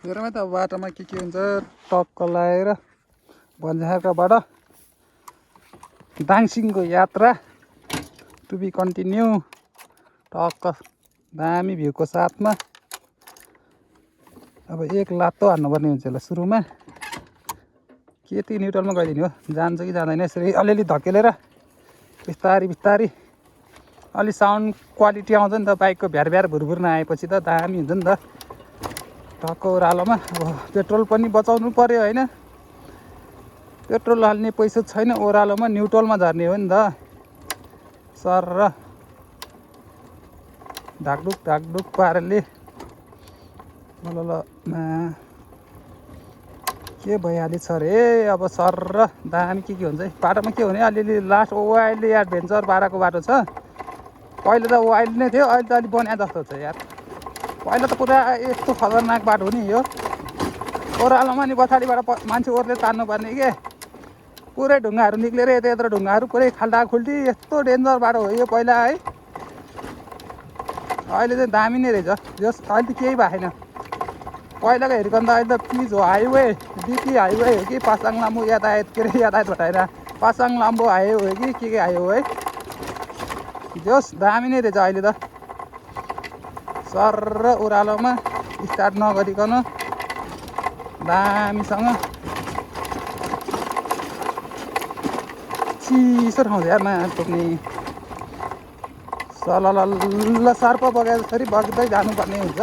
हेरौँ त बाटोमा के हुन्छ। टक्क लगाएर भन्ज्याङबाट दाङसिङको यात्रा टु बी कन्टिन्यू। टक्क दामी भ्यूको साथमा अब एक लात्तो हान्नुपर्ने हुन्छ होला सुरुमा। के ती न्युट्रलमा गइदिने हो, जान्छ कि जाँदैन यसरी अलिअलि धकेलेर बिस्तारी बिस्तारी। अलि साउन्ड क्वालिटी आउँछ नि त बाइकको भ्यार भ्यार भुरभुर नआएपछि त दामी हुन्छ नि त। टक्क ओह्रालोमा अब पेट्रोल पनि बचाउनु पर्यो होइन, पेट्रोल हाल्ने पैसा छैन। ओह्रालोमा न्युट्रलमा झर्ने हो नि त। सर ढाकढुक पाराले ल के भइहालेछ रे। अब सर दामी के हुन्छ है बाटोमा। के हुने अलिअलि लास्ट वाइल्ड एडभेन्चर पाराको बाटो छ। पहिले त वाइल्ड नै थियो, अहिले त अलिक बनाए जस्तो छ यार। पहिला त पुरा यस्तो खतरनाक बाटो हो नि यो। ओह्रालोमा नि पछाडिबाट मान्छे ओर्ले तान्नुपर्ने के, पुरै ढुङ्गाहरू निक्लेर यता यत्र ढुङ्गाहरू पुरै खाल्टाखुल्टी। यस्तो डेन्जर बाटो हो यो पहिला है। अहिले चाहिँ दामी नै रहेछ जस। अहिले त केही भएन पहिलाको हेरिकन त। अहिले त पिच हो, हाइवे बिपी हाइवे हो कि पासाङ लाम्बु यातायात के अरे यातायात भटाएर पासाङ लाम्बु हाइवे हो कि के हाइवे है। जस दामी नै रहेछ अहिले त। सर ओह्रालोमा स्टार्ट नगरिकन दामीसँग चिसो ठाउँ छ यार टोक्ने। सलल सर्प बगेर जसरी बग्दै जानुपर्ने हुन्छ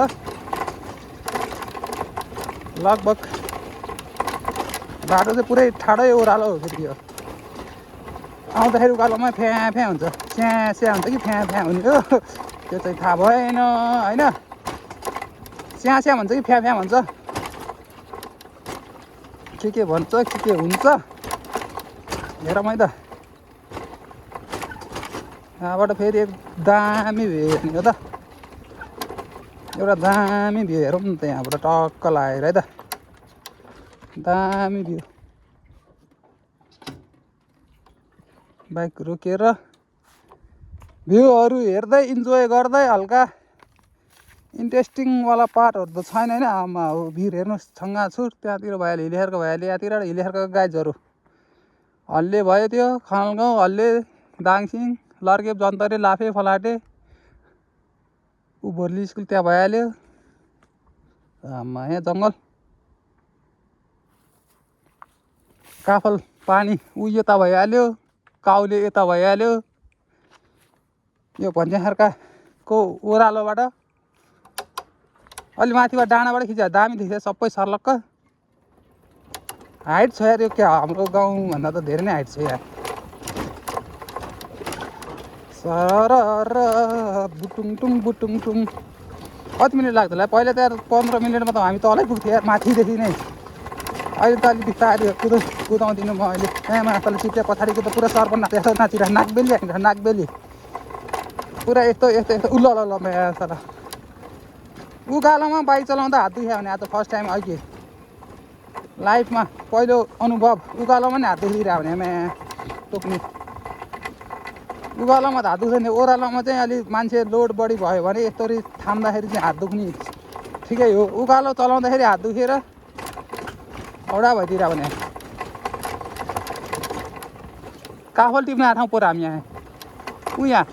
लगभग। बाटो चाहिँ पुरै ठाडै ओह्रालो हो फेरि यो। आउँदाखेरि उकालोमा फ्याँ फ्याँ हुन्छ, स्याँ स्याँ हुन्छ कि फ्याँ फ्याँ हुने हो त्यो चाहिँ थाहा भएन होइन। स्याँ स्याँ भन्छ कि फ्याँ फ्याँ भन्छ, के भन्छ के हुन्छ हेरौँ है त। यहाँबाट फेरि एक दामी भ्यू हेर्ने हो त। एउटा दामी भ्यू हेरौँ न त यहाँबाट टक्क लगाएर है त। दामी भ्यू, बाइक रोकेर भ्यूहरू हेर्दै इन्जोय गर्दै। हल्का इन्ट्रेस्टिङवाला पार्टहरू त छैन होइन। आमा हो भिर हेर्नुहोस् छङ्गाछुर। त्यहाँतिर भइहाल्यो हिलेखरको भइहाल्यो, यहाँतिर हिलेखरको गाइजहरू हल्ले भयो। त्यो खनालगाउँ हल्ले, दाङसिङ, लर्केप, जन्तरे, लाफे, फलाटे, भोर्ली स्कुल त्यहाँ भइहाल्यो। आमा यहाँ जङ्गल, काफल पानी ऊ यता भइहाल्यो, काउले यता भइहाल्यो। यो भन्ज्याङखर्काको ओह्रालोबाट अलि माथिबाट डाँडाबाट खिच्यो दामी देख्छ सबै सर्लक्क। हाइट छ यार यो, क्या हाम्रो गाउँभन्दा त धेरै नै हाइट छ यार। सर बुटुङटुङ बुटुङटुङ। कति मिनट लाग्छ होला पहिला त यार 15 मिनटमा त हामी तलै पुग्थ्यो यार माथिदेखि नै। अहिले त अलिक बिस्तारै कुदाउँदिनँ म अहिले। कहाँ माथि चिप्ले पछाडिको त पुरा सर्प नाचिरहेको नागबेली हानिरहेको नागबेली पुरा यस्तो यस्तो यस्तो। उल्ल ल सर उकालोमा बाइक चलाउँदा हात दुख्यो भने आज फर्स्ट टाइम अहिले लाइफमा पहिलो अनुभव। उकालोमा नि हात दुखिरहेको भने म्या टोक्ने। उकालोमा त हात दुख्दैन, ओह्रालोमा चाहिँ अलिक मान्छे लोड बढी भयो भने यस्तरी थाम्दाखेरि चाहिँ हात दुख्ने ठिकै हो। उकालो चलाउँदाखेरि हात दुखेर औडा भइदिएर भने काफल टिप्न आएको ठाउँ पऱ्यो हामी यहाँ। यहाँ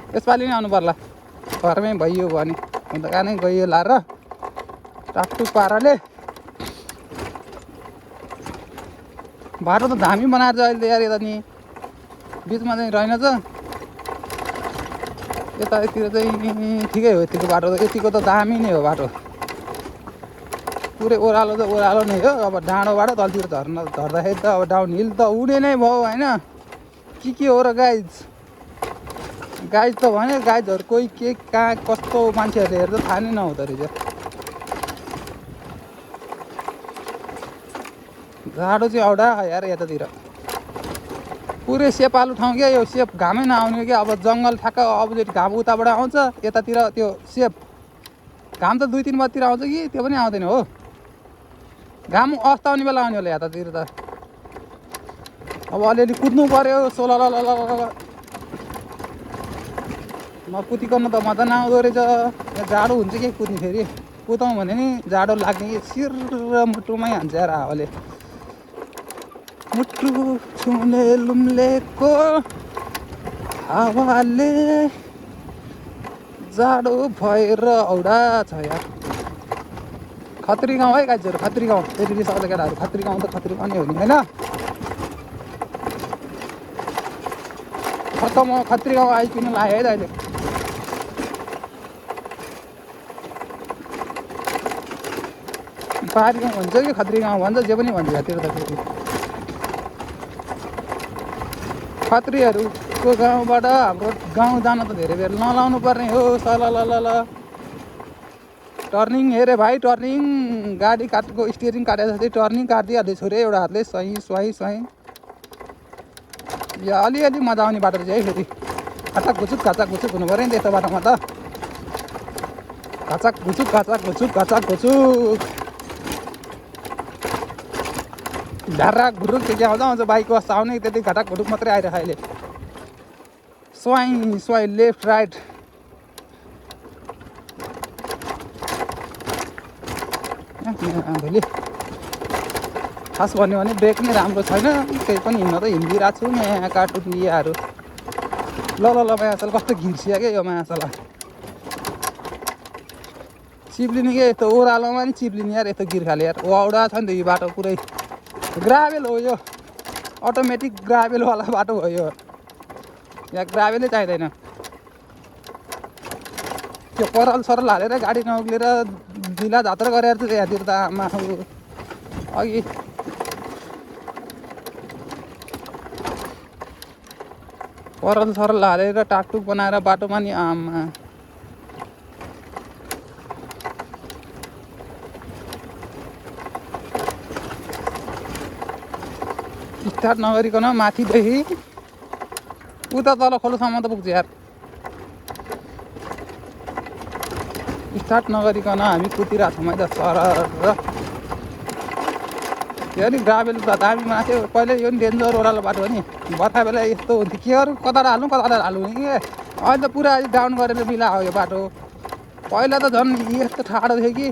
यसपालि नै आउनु पर्ला, घरमै भइयो भने। अन्त कहाँ नै गइयो लाएर टाकटुक पाराले। बाटो त धामी बनाएर चाहिँ अहिले यार। यता नि बिचमा चाहिँ रहेनछ, यतातिर चाहिँ ठिकै हो। यतिको बाटो त यतिको त दामी नै हो बाटो। पुरै ओह्रालो त ओह्रालो नै हो। अब डाँडोबाट तलतिर झर्दाखेरि त अब डाउन हिल त उडे नै भयो होइन। के हो र गाइज त भने गाइजहरू कोही के कहाँ कस्तो मान्छेहरूले हेर्दा थाहा नै नहुँदो रहेछ। गाडो चाहिँ औडा यार यतातिर पुरै सेपालु ठाउँ क्या यो। सेप घामै नआउने क्या। अब जङ्गल ठ्याक्क अपोजिट घाम उताबाट आउँछ, यतातिर त्यो सेप घाम त 2-3 बजीतिर आउँछ कि त्यो पनि आउँदैन हो। घाम अस्ताउने बेला आउने होला यतातिर त। अब अलिअलि कुद्नु पऱ्यो सोल नकुदिकन त मजा नआउँदो रहेछ। जाडो हुन्छ कि कुद्ने फेरि। कुदाउँ भने नि जाडो लाग्ने कि शिर र मुटुमै हान्छ यार हावाले मुटु छुले लुम्लेको हावाले जाडो भएर औडा छ यार खत्री गाउँ है गाइजहरू खत्री गाउँ फेरि रिसाउँछ केटाहरू खत्री गाउँ त खत्री गाउँ नै हो नि होइन खत्तम खत्री गाउँ आइपुग्नु लाग्यो है त अहिले पहाडी गाउँ भन्छ कि खत्री गाउँ भन्छ जे पनि भन्छ यहाँतिर त फेरि खत्रीहरूको गाउँबाट हाम्रो गाउँ जान त धेरै बेर नलाउनु पर्ने हो ल टर्निङ हेरे भाइ टर्निङ गाडी काटेको स्टियरिङ काटेर जस्तै टर्निङ काटिदिइहाल्दैछु रे एउटा हातले सही स्वाही स्वाही या अलिअलि मजा आउने बाटो चाहिँ है फेरि घाचाक घुचुक हुनु पऱ्यो नि त्यस्तो बाटोमा त घाचाक घुचुक ढाराक भुरुक त्यो आउँदा आउँछ बाइकको अवस्था आउने त्यति घाटाक भुरुक मात्रै आइरहेको अहिले स्वाई लेफ्ट राइट भोलि खास भन्यो भने ब्रेक नै राम्रो छैन त्यही पनि हिँड्न त हिँडिरहेको छु यहाँ कार्टुन लियाहरू ल मायासल कस्तो घिर्सिया क्या यो मायासल चिप्लिने के यस्तो ओह्रालोमा नि चिप्लिने यार यस्तो गिर्खाले यार वाउडा छ नि त यो बाटो पुरै ग्राभेल हो यो अटोमेटिक ग्राभेलवाला बाटो हो यो यहाँ ग्राभेलै चाहिँदैन त्यो परल सरल हालेर गाडी नउक्लेर ढिला झात्र गरेर चाहिँ यहाँतिर त आमा अघि परल सरल हालेर टाकटुक बनाएर बाटोमा नि आमा स्टार्ट नगरिकन माथिदेखि उता तल खोलोसम्म त पुग्छ यार स्टार्ट नगरिकन हामी कुदिरहेको छौँ है त सर त्यो नि ग्राभेल त दामी माथि पहिले यो नि डेन्जर ओह्रालो बाटो हो नि बर्खा बेला यस्तो हुन्थ्यो केहरू कता हाल्नु कि अहिले त पुरा डाउन गरेर मिलायो यो बाटो पहिला त झन् यस्तो ठाडो थियो कि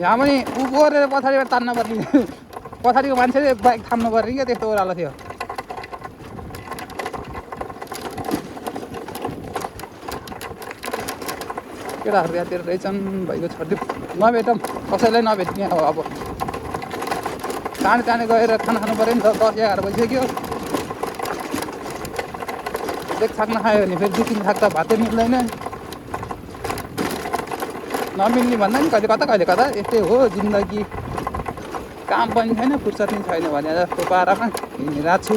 यहाँ पनि उ गरेर पछाडिबाट तान्न पर्ने पछाडिको मान्छेले बाइक थाम्नु पर्ने क्या त्यस्तो ओह्रालो थियो केटाहरू यहाँतिर रहेछन् भाइको छोडिदिउँ नभेटौँ कसैलाई नभेट्ने अब टाढे गएर खाना खानु पऱ्यो नि त 10-11 बजिसक्यो एक छाक नखायो भने फेरि 2-3 छाक त भातै मिल्दैन नमिल्ने भन्दा नि कहिले कता यस्तै हो जिन्दगी काम पनि छैन फुर्सद पनि छैन भने जस्तो पारामा हिँडिरहेको छु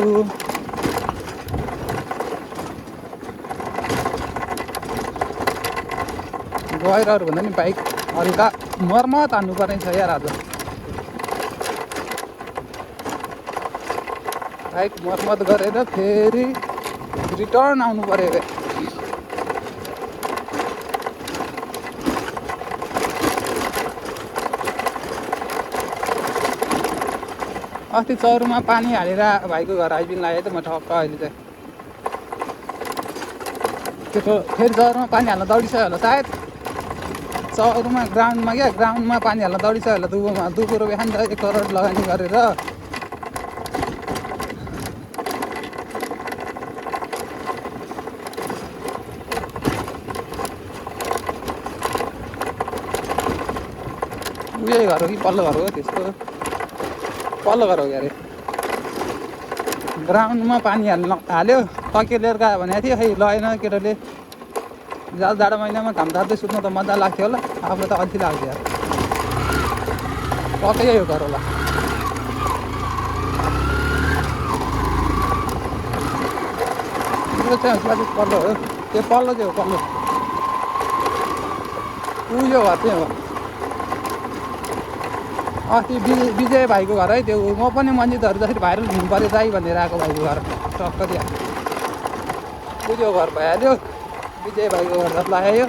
गएर भन्दा नि बाइक हल्का मर्मत हान्नुपर्ने छ यार आज बाइक मर्मत गरेर फेरि रिटर्न आउनु पऱ्यो अरे अस्ति चौरमा पानी हालेर भाइको घर आइपिन लाग्यो त म ठक्क अहिले चाहिँ त्यो फेरि चौरमा पानी हाल्न दौडिसक्यो होला सायद चौरमा ग्राउन्डमा पानी हाल्न दौडिसक्यो होला दुबो रुपियाँ नि त 1 करोड लगानी गरेर उयो घर हो कि पल्लो घर हो त्यस्तो पल्लो घर हो कि अरे ग्राउन्डमा पानी हाल्यो तकिएर लिएर गयो भनेको थियो खै लगेन केटाले जाडो महिनामा घाम ताप्दै सुत्नु त मजा लाग्थ्यो होला आफूलाई त अल्छी लाग्थ्यो यार पक्कै यो घर होला पल्लो हो त्यो पल्लो चाहिँ हो पल्लो उयो घर चाहिँ हो अस्ति विजय भाइको घर है त्यो म पनि मन्जितहरू जसरी भाइरल हुनु पऱ्यो दाइ भनेर आएको भाइको घर टक्क त्यहाँ उयो घर भइहाल्यो विजय भाइको घर जस्तो लाग्यो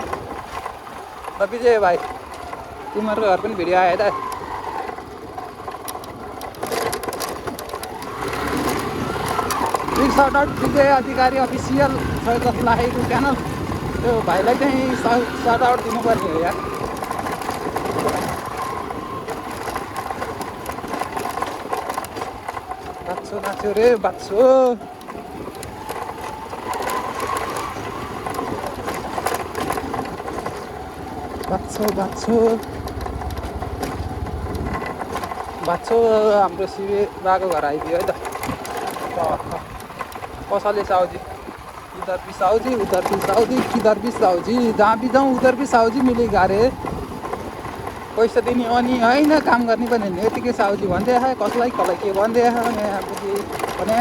र विजय भाइ तिमीहरूको घर पनि भिडियो आयो त बिग सर्ट आउट विजय अधिकारी अफिसियल छ जस्तो लागेको च्यानल त्यो भाइलाई चाहिँ सर्ट आउट दिनुपर्ने हो यार बाँच्यो रे बाँच्यो बाँच्यो बाँच्यो बाँच्यो हाम्रो शिवे बाको घर आइदियो है त कसैले साउजी इधर भी साउजी उधर भी साउजी किधर भी साउजी जहाँ भी जाउँ उधर भी साउजी मिलेगा रे पैसा दिने अनि होइन काम गर्ने पनि होइन यतिकै साउजी भन्दै कसलाई के भन्दै भने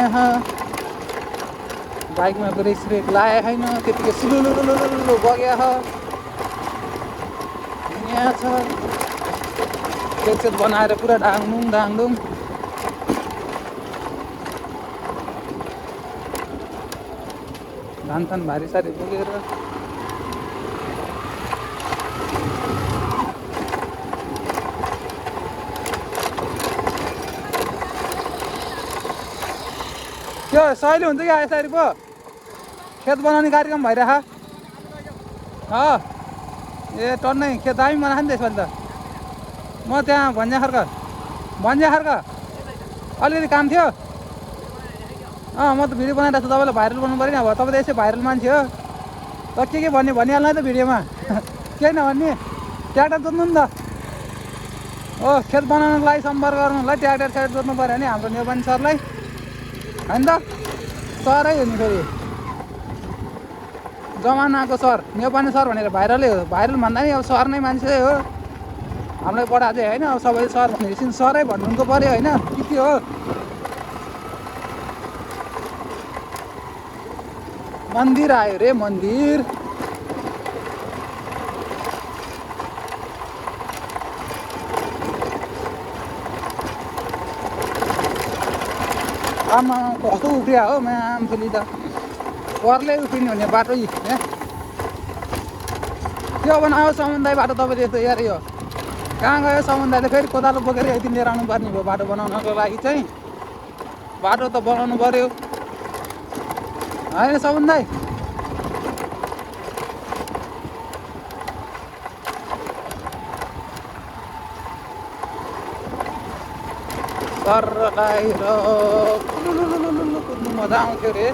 बाइकमा ब्रेक स्रेक लाए छैन त्यतिकै सुलुलुलुलुलु बग्या यहाँ छ सेट बनाएर पुरा डाङडुङ डाङडुङ धान थान भारी सारी बोकेर त्यो सहिले हुन्छ क्या यसरी पो खेत बनाउने कार्यक्रम भइरह ए टन्नै खेत दामी बनाएको नि त्यसमा त म त्यहाँ भन्ज्या खर्क अलिकति काम थियो म त भिडियो बनाइरहेको छु तपाईँलाई भाइरल बनाउनु पऱ्यो नि अब तपाईँ त यसै भाइरल मान्छे हो त के भनिहाल्नु है त भिडियोमा केही नभन्ने ट्र्याक्टर जोत्नु नि त हो खेत बनाउनुको लागि सम्पर्क गर्नुलाई ट्र्याक्टर साइड जोत्नु पऱ्यो भने हाम्रो नेपाली सरलाई होइन त सरै हो नि फेरि जमानाको सर नेपाली सर भनेर भाइरलै हो भाइरल भन्दा नि अब सर नै मान्छे हो हामीलाई पढाएको चाहिँ होइन अब सबैले सर भनेपछि सरै भन्नुको पऱ्यो होइन के हो मन्दिर आयो रे मन्दिर आमा कस्तो उफ्रिया हो म्याम फेरि त परले उफ्रिने भने बाटो त्यो अब आयो समुदाय बाटो तपाईँले यस्तो यार यो कहाँ गयो समुदायले फेरि कोदालो बोकेर यति लिएर आउनु पर्ने भयो बाटो बनाउनको लागि चाहिँ बाटो त बनाउनु पर्यो होइन समुदाय सर लगाएर कुद्नु मजा आउँथ्यो रे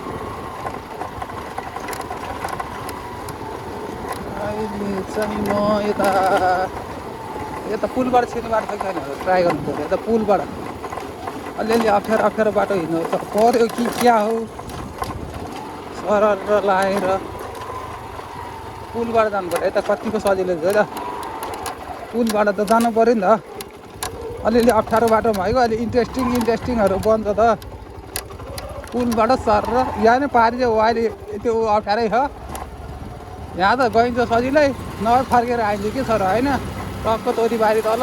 अहिले चाहिँ म यता पुलबाट छिर्ने बाटो छ छैन ट्राई गर्नु पऱ्यो यता पुलबाट अलिअलि अप्ठ्यारो बाटो हिँड्नु पऱ्यो कि क्या हो सर लगाएर पुलबाट जानु पऱ्यो यता कतिको सजिलो छ त पुलबाट त जानु पऱ्यो नि त अलिअलि अप्ठ्यारो बाटो भएको अलि इन्ट्रेस्टिङहरू बन्छ त पुलबाट सर यहाँ नै पारि चाहिँ अहिले त्यो अप्ठ्यारै छ यहाँ त गइन्छ सजिलै नभए फर्केर आइन्छ कि सर होइन टक्क तोरी बारी तल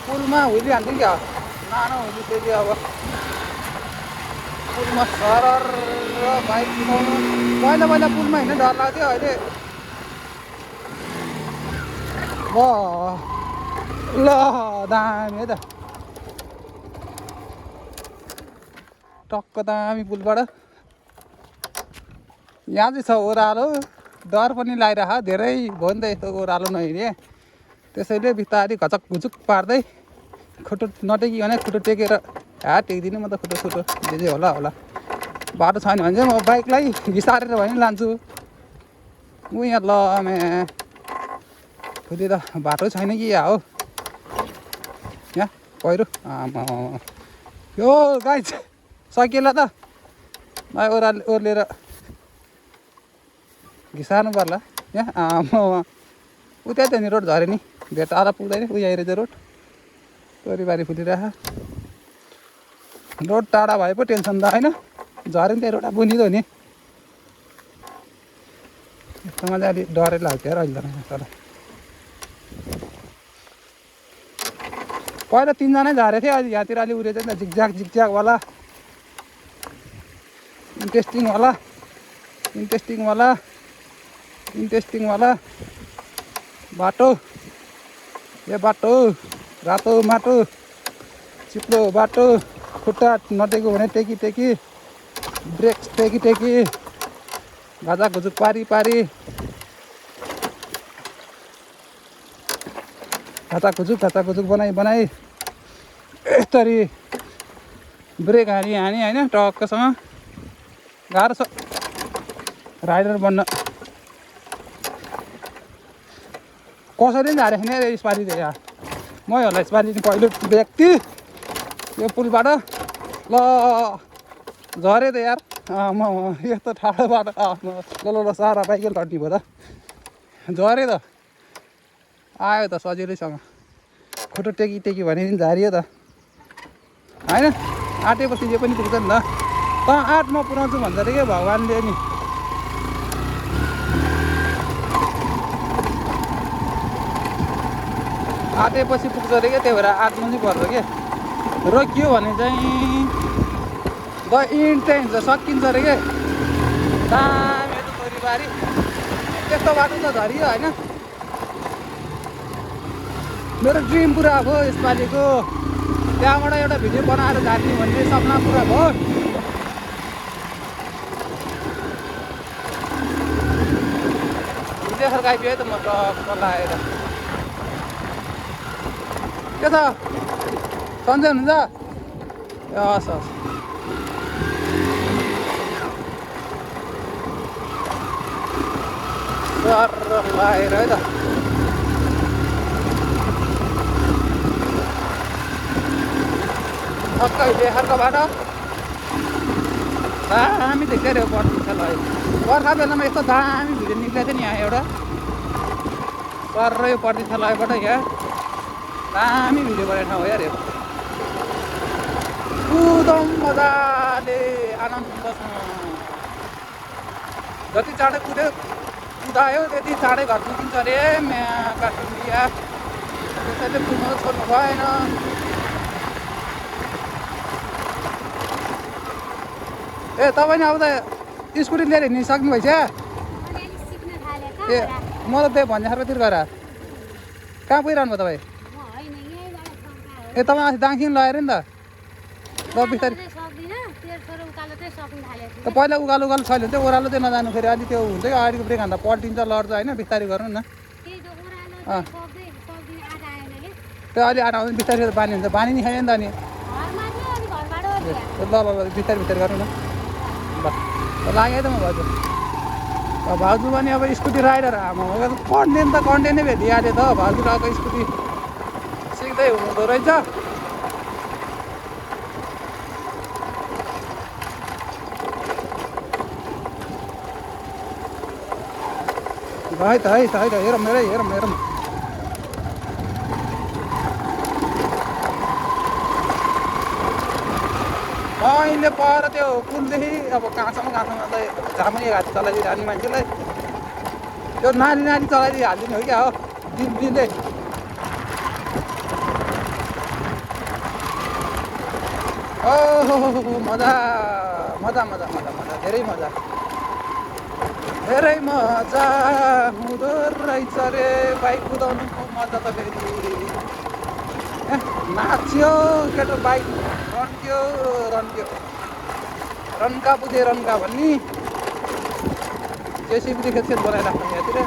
पुलमा हुलिहाल्छ क्या नानो हुली फेरि अब पुलमा सर बाइक कुदाउनु पहिला पुलमा हिँड्नु डर लाग्थ्यो अहिले ल दामी है त टक्क दामी पुलबाट यहाँ चाहिँ छ ओह्रालो डर पनि लागिरह धेरै भयो नि त यस्तो ओह्रालो नहिँडे त्यसैले बिस्तारै घचक घुचुक पार्दै खुट्टो नटेकिकन खुट्टो टेकेर टेकिदिनु म त खुट्टो जे होला बाटो छैन भने चाहिँ म बाइकलाई घिसारेर भए पनि लान्छु यहाँ ल फेरि त बाटो छैन कि यहाँ हो यहाँ पहिरो यो गाई सकिएला त ओर्लेर घिसार्नु पर्ला यहाँ उता त नि रोड झऱ्यो नि भेट टाढा पुग्दैन उयो आइरहेछ रोड तोरीबारी फुलिरह रोड टाढा भए पो टेन्सन त होइन झऱ्यो नि त्यही रोड बुनिदो नि यस्तोमा चाहिँ अलिक डरै लाग्थ्यो र अहिले तर पहिला तिनजनै झरेको थियो अहिले यहाँतिर अलिक उडेछ नि त झिकझ्याकवाला इन्ट्रेस्टिङवाला बाटो यो बाटो रातो माटो चिप्लो बाटो खुट्टा नटेको भने टेकी ब्रेक टेकी घाजा घुजुक पारी घाचा घुजुक बनाई यसरी ब्रेक हानी होइन टक्कसँग गाह्रो छ राइडर बन्न कसरी झारेको छैन अरे यसपालि त यहाँ मै होला यसपालि पहिलो व्यक्ति यो पुलबाट ल झरेँ त यार म यस्तो ठाडोबाट ल सारा बाइकले लड्ने भयो त झरेँ त आयो त सजिलैसँग खुट्टो टेकी भने नि झारियो त होइन आँटेपछि जे पनि पुग्छ नि त आँट म पुऱ्याउँछु भन्छ अरे क्या भगवान्ले नि आँटेपछि पुग्छ अरे क्या त्यही भएर आँट्नु चाहिँ पर्छ क्या रोकियो भने चाहिँ द इन्ड चाहिँ हुन्छ सकिन्छ अरे क्या दामी त तोरीबारी त्यस्तो बाटो त झरियो होइन मेरो ड्रिम पुरा भयो यसपालिको त्यहाँबाट एउटा भिडियो बनाएर झार्ने भन्ने सपना पुरा भयो देखेर गइपुग्यो है त म लगाएर के छ सन्चै हुनुहुन्छ हस् हस् सर लगाएर है त ठक्कै देखारको बाटो दामी देख्दै रहेको पर्छ ल बर्खा बेलामा यस्तो दामी भिडियो निक्लेको थियो नि यहाँ एउटा सर यो पर्दिछ लगाबाट यहाँ दामी भिडियो गरेको ठाउँ हो यार यो कुदौँ मजाले आनन्दसँग जति चाँडै कुदायो त्यति चाँडै घर पुगिन्छ अरे काठमाडौँ त्यसैले कुद्नु छोड्नु भएन ए तपाईँ अब त स्कुटी लिएर हिँड्नु सक्नु भएछ ए म त त्यही भन्ने खालकोतिर गएर कहाँ पुगिरहनु भयो तपाईँ ए तपाईँ अस्ति दाङसिङ लगाएर नि त ल बिस्तारै त पहिला उकालो छैन भने चाहिँ ओह्रालो चाहिँ नजानु फेरि अलिक त्यो हुन्छ कि अगाडिको ब्रेक हान्दा पल्टिन्छ लड्छ होइन बिस्तारै गर्नु न त्यो अलि आँटा आउँछ बिस्तारै बानी हुन्छ बानी नि छैन नि त अनि ल बिस्तारै गर्नु न ल लाग्यो त म भाउजू भाउजू पनि अब स्कुटी राइडर आमा कन्टेन्ट त कन्टेन्टै भेटिहाल्यो त भाउजू अब स्कुटी सिक्दै हुँदो रहेछ है त हेरौँ हेरौँ अहिले पर त्यो पुलदेखि अब कहाँसम्म त झामुनी घाँटी चलाइदिइरहने मान्छेलाई त्यो नानी चलाइदिइ हालिदिने हो क्या हो दिँदै ओहो मजा धेरै मजा हुँदो रहेछ रे बाइक कुदाउनुको मजा त फेरि नाच्यो केटो बाइक रन्क्यो रन्का बुझे रन्का भन्ने जेसिबीले खेतखेत बनाइराख्नु यहाँतिर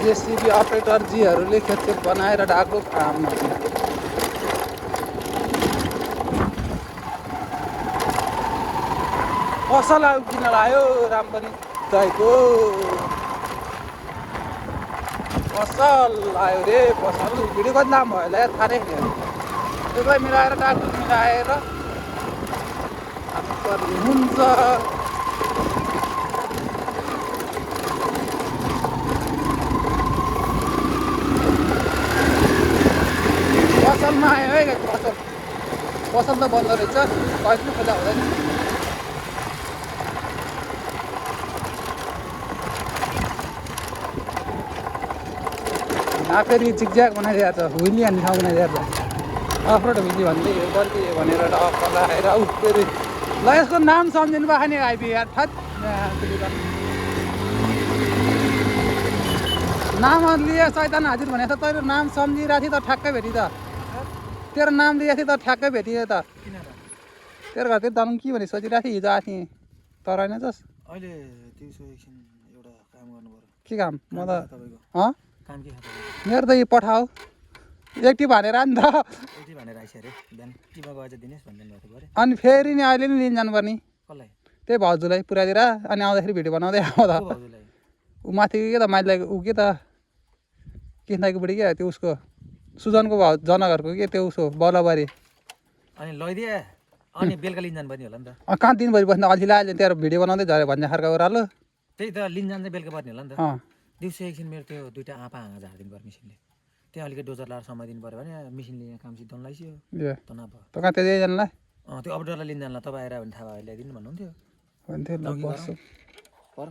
जेसिबी अपरेटरजीहरूले खेतखेत बनाएर डाको काम पसल किन लायो राम पनि दाइको पसल आयो रे पसल भिडियो कति दाम भयो होला यार थाहा नै त्यो भाइ मिलाएर डाक्टर मिलाएर हुन्छ पसलमा आयो है पसल त बन्द रहेछ कहिले खोला हुँदैन फेरि जिगज्याग बनाइदिएको छ हुइली हान्ने ठाउँ बनाइदिएको छ अफरोड हुइली भन्दै बल्ती भनेर डक्क लगाएर फेरि ल यसको नाम सम्झिनु भएको नि आइपुग्यो यार ठट नाम लिए सैतान हाजिर भनेको छ तैँले नाम सम्झिरहेको थियो त ठ्याक्कै भेटी त तेरो नाम लिएको थियो त ठ्याक्कै भेटियो त तेरो घरतिर दाम के भने सोचिरहेको थिएँ हिजो आएको थिएँ तर होइन जस अहिले दिउँसो एकछिन एउटा काम गर्नु पर्यो के काम म त तपाईँको काम के मेरो त यो पठाऊ एक टिप हानेर नि त यति भनेर आइस अरे बिहान टिपमा गएर चाहिँ दिनेस् भन्दैन भएको अरे अनि फेरि नि अहिले नि लिन जानुपर्ने कसलाई त्यही भाउजूलाई पुऱ्याइदिएर अनि आउँदाखेरि भिडियो बनाउँदै आउँदा को भाउजूलाई ऊ माथि के त माइलीलाई ऊ के त किन्दाको बुढी क्या त्यो उसको सुजनको भाउ जनघरको के त्यो उसको बौलाबारी अनि लैदिए अनि बेलुका लिन जानुपर्ने होला नि त कहाँ दिनभरि बस्नु अल्छी लाग्यो त्यहाँ भिडियो बनाउँदै झऱ्यो भन्ने खालको ओह्रालो त्यही त लिन जान चाहिँ बेलुका पर्ने होला नि त अँ दिउँसो एकछिन मेरो त्यो दुइटा आँपा हाँगा झारिदिनु पर्यो मिसिनले त्यहाँ अलिकति डोजर लाएर समाइदिनु पऱ्यो भने मिसिनले यहाँ काम सिद्धाउनु लगाइसक्यो ए त नभए त कहाँ त्यही जानलाई त्यो अपडेटरलाई लिन जानला तपाईँ आएर भने थाहा भयो ल्याइदिनु भन्नुहुन्थ्यो भन्थ्यो ल लगी बस्छु पर